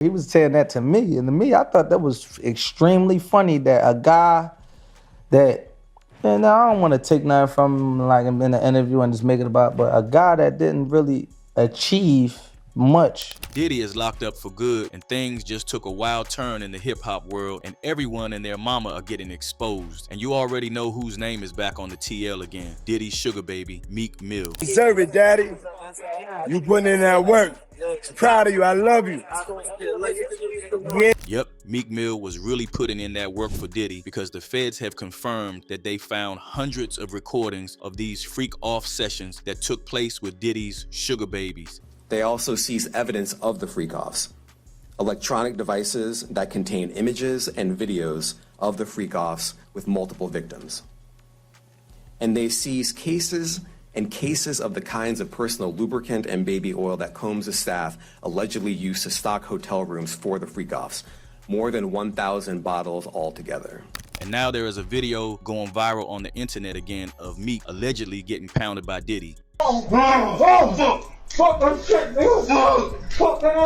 He was saying that to me, and to me, I thought that was extremely funny that a guy that, and I don't want to take nothing from him, like in the interview and just make it about, but a guy that didn't really achieve much. Diddy is locked up for good, and things just took a wild turn in the hip-hop world, and everyone and their mama are getting exposed. And you already know whose name is back on the TL again. Diddy's sugar baby, Meek Mill. Deserve it, daddy. You putting in that work. Proud of you. I love you. Yeah. Yep, Meek Mill was really putting in that work for Diddy because the feds have confirmed that they found hundreds of recordings of these freak-off sessions that took place with Diddy's sugar babies. They also seized evidence of the freak-offs, electronic devices that contain images and videos of the freak-offs with multiple victims. And they seized cases and cases of the kinds of personal lubricant and baby oil that Combs' staff allegedly used to stock hotel rooms for the freak-offs, more than 1,000 bottles altogether. And now there is a video going viral on the internet again of Meek allegedly getting pounded by Diddy. Fuck that shit, nigga. Fuck that.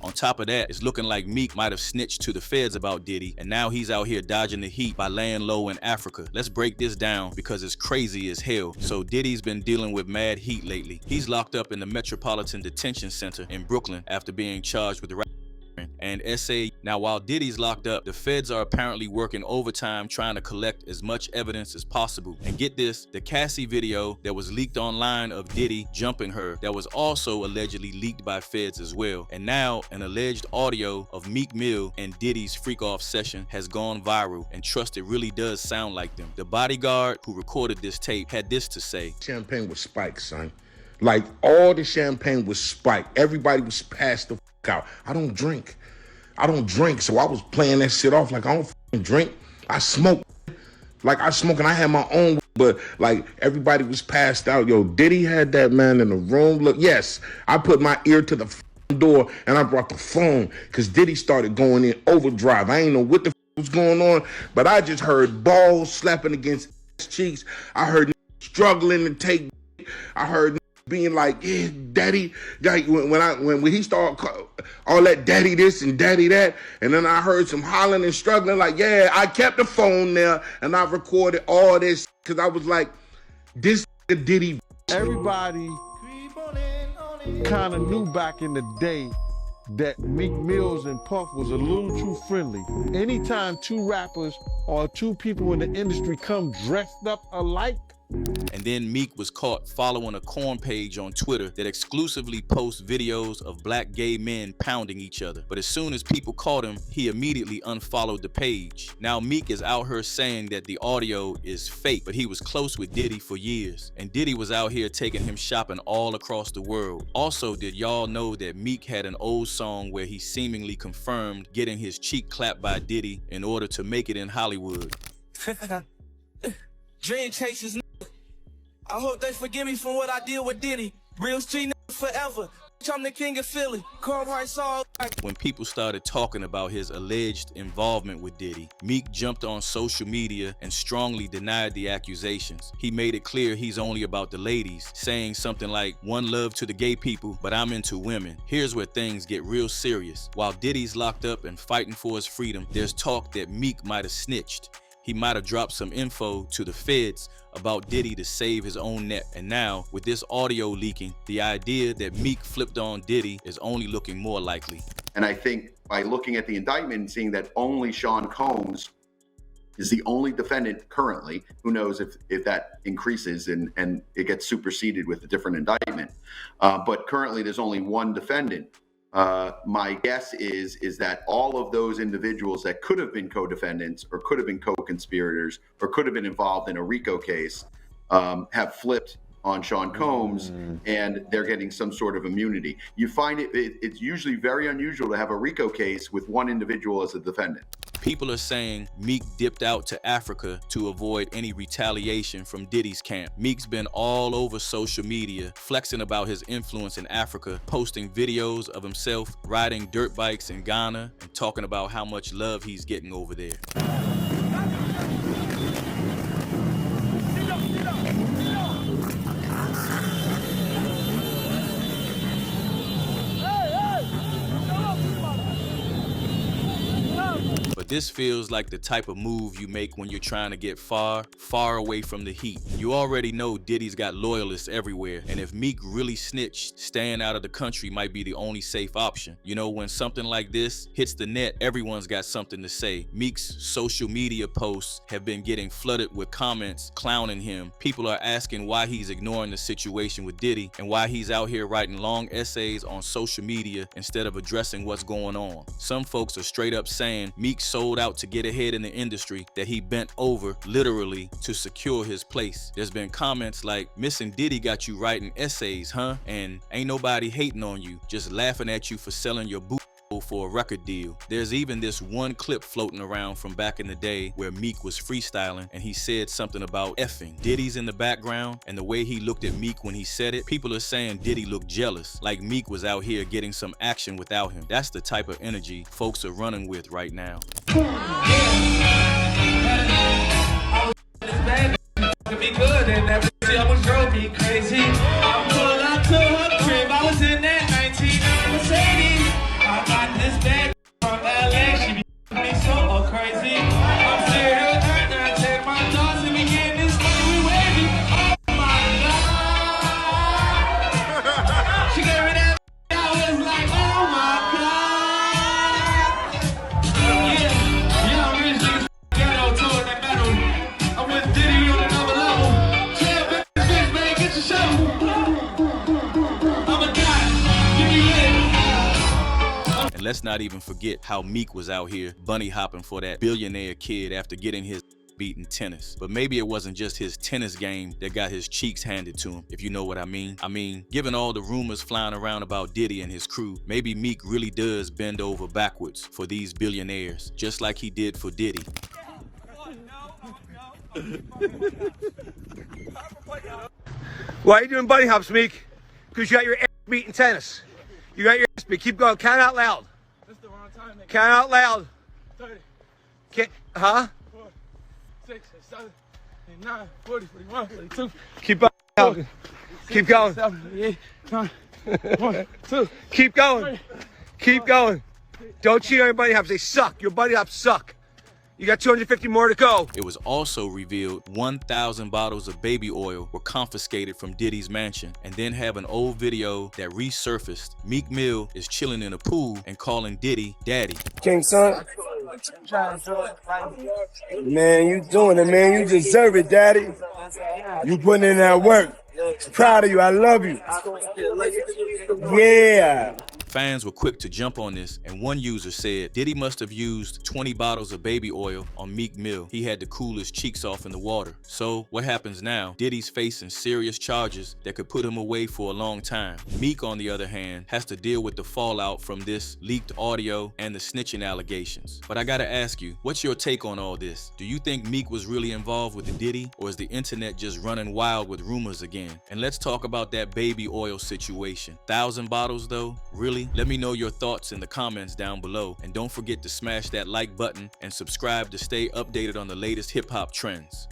On top of that, it's looking like Meek might have snitched to the feds about Diddy, and now he's out here dodging the heat by laying low in Africa. Let's break this down because it's crazy as hell. So Diddy's been dealing with mad heat lately. He's locked up in the Metropolitan Detention Center in Brooklyn after being charged with and SA. Now, while Diddy's locked up, the feds are apparently working overtime trying to collect as much evidence as possible. And get this, the Cassie video that was leaked online of Diddy jumping her, that was also allegedly leaked by feds as well. And now an alleged audio of Meek Mill and Diddy's freak-off session has gone viral, and trust, it really does sound like them. The bodyguard who recorded this tape had this to say. Champagne was spiked, son. Like, all the champagne was spiked. Everybody was passed the out. I don't drink, so I was playing that shit off like I don't drink. I smoke. Like, I smoke and I had my own, but like everybody was passed out. Yo, Diddy had that man in the room. Look, yes, I put my ear to the door and I brought the phone because Diddy started going in overdrive. I ain't know what the was going on, but I just heard balls slapping against his cheeks. I heard struggling to take. I heard being like, yeah, daddy, when he started all that daddy this and daddy that, and then I heard some hollering and struggling, like, yeah, I kept the phone there and I recorded all this because I was like, this Diddy. Everybody kind of knew back in the day that Meek Mills and Puff was a little too friendly. Anytime two rappers or two people in the industry come dressed up alike. And then Meek was caught following a corn page on Twitter that exclusively posts videos of black gay men pounding each other. But as soon as people caught him, he immediately unfollowed the page. Now Meek is out here saying that the audio is fake, but he was close with Diddy for years. And Diddy was out here taking him shopping all across the world. Also, did y'all know that Meek had an old song where he seemingly confirmed getting his cheek clapped by Diddy in order to make it in Hollywood? Dream chasers, I hope they forgive me for what I did with Diddy. Real street forever. I'm the king of Philly. When people started talking about his alleged involvement with Diddy, Meek jumped on social media and strongly denied the accusations. He made it clear he's only about the ladies, saying something like, one love to the gay people, but I'm into women. Here's where things get real serious. While Diddy's locked up and fighting for his freedom, there's talk that Meek might have snitched. He might have dropped some info to the feds about Diddy to save his own neck. And now, with this audio leaking, the idea that Meek flipped on Diddy is only looking more likely. And I think by looking at the indictment and seeing that only Sean Combs is the only defendant currently, who knows if that increases and it gets superseded with a different indictment. But currently there's only one defendant. My guess is that all of those individuals that could have been co-defendants or could have been co-conspirators or could have been involved in a RICO case have flipped on Sean Combs, and they're getting some sort of immunity. You find it's usually very unusual to have a RICO case with one individual as a defendant. People are saying Meek dipped out to Africa to avoid any retaliation from Diddy's camp. Meek's been all over social media, flexing about his influence in Africa, posting videos of himself riding dirt bikes in Ghana and talking about how much love he's getting over there. This feels like the type of move you make when you're trying to get far, far away from the heat. You already know Diddy's got loyalists everywhere, and if Meek really snitched, staying out of the country might be the only safe option. You know, when something like this hits the net, everyone's got something to say. Meek's social media posts have been getting flooded with comments clowning him. People are asking why he's ignoring the situation with Diddy and why he's out here writing long essays on social media instead of addressing what's going on. Some folks are straight up saying Meek sold out to get ahead in the industry, that he bent over literally to secure his place. There's been comments like, missing Diddy got you writing essays, huh? And ain't nobody hating on you, just laughing at you for selling your boot for a record deal. There's even this one clip floating around from back in the day where Meek was freestyling and he said something about effing. Diddy's in the background, and the way he looked at Meek when he said it, people are saying Diddy looked jealous, like Meek was out here getting some action without him. That's the type of energy folks are running with right now. Be good and everything I was drove me crazy. I pulled up to her crib, I was in that 19 Mercedes. I got this bag from LA, she be me so crazy. I'm sitting here hurt and I take my thoughts and we getting this money, we wavy. Oh my God. She gave me that, I was like, oh my God. Yeah, I'm rich niggas ghetto touring that metal. I'm with Diddy on another level. Bitch, man, get your shovel. I'm a guy, give me lit. And let's not even forget how Meek was out here bunny hopping for that billionaire kid after getting his beat in tennis. But maybe it wasn't just his tennis game that got his cheeks handed to him, if you know what I mean. Given all the rumors flying around about Diddy and his crew, maybe Meek really does bend over backwards for these billionaires, just like he did for Diddy. Why are you doing bunny hops, Meek? Because you got your ass beat in tennis. You got your ass beat. Keep going. Count out loud. That's the wrong time, nigga. Count out loud. 30, Huh? 4, 6, 7, 8, 9, 40, 41, 42. Keep going. Keep going. 7, 8, 9, 1, 2. Keep going. Keep going. Don't cheat on your bunny hops. They suck. Your bunny hops suck. You got 250 more to go. It was also revealed 1,000 bottles of baby oil were confiscated from Diddy's mansion, and then have an old video that resurfaced. Meek Mill is chilling in a pool and calling Diddy daddy. King son. Man, you doing it, man. You deserve it, daddy. You putting in that work. Proud of you. I love you. Yeah. Fans were quick to jump on this, and one user said Diddy must have used 20 bottles of baby oil on Meek Mill. He had to cool his cheeks off in the water. So what happens now? Diddy's facing serious charges that could put him away for a long time. Meek, on the other hand, has to deal with the fallout from this leaked audio and the snitching allegations. But I gotta ask you, what's your take on all this? Do you think Meek was really involved with the Diddy, or is the internet just running wild with rumors again? And let's talk about that baby oil situation. 1,000 bottles though? Really? Let me know your thoughts in the comments down below, and don't forget to smash that like button and subscribe to stay updated on the latest hip-hop trends.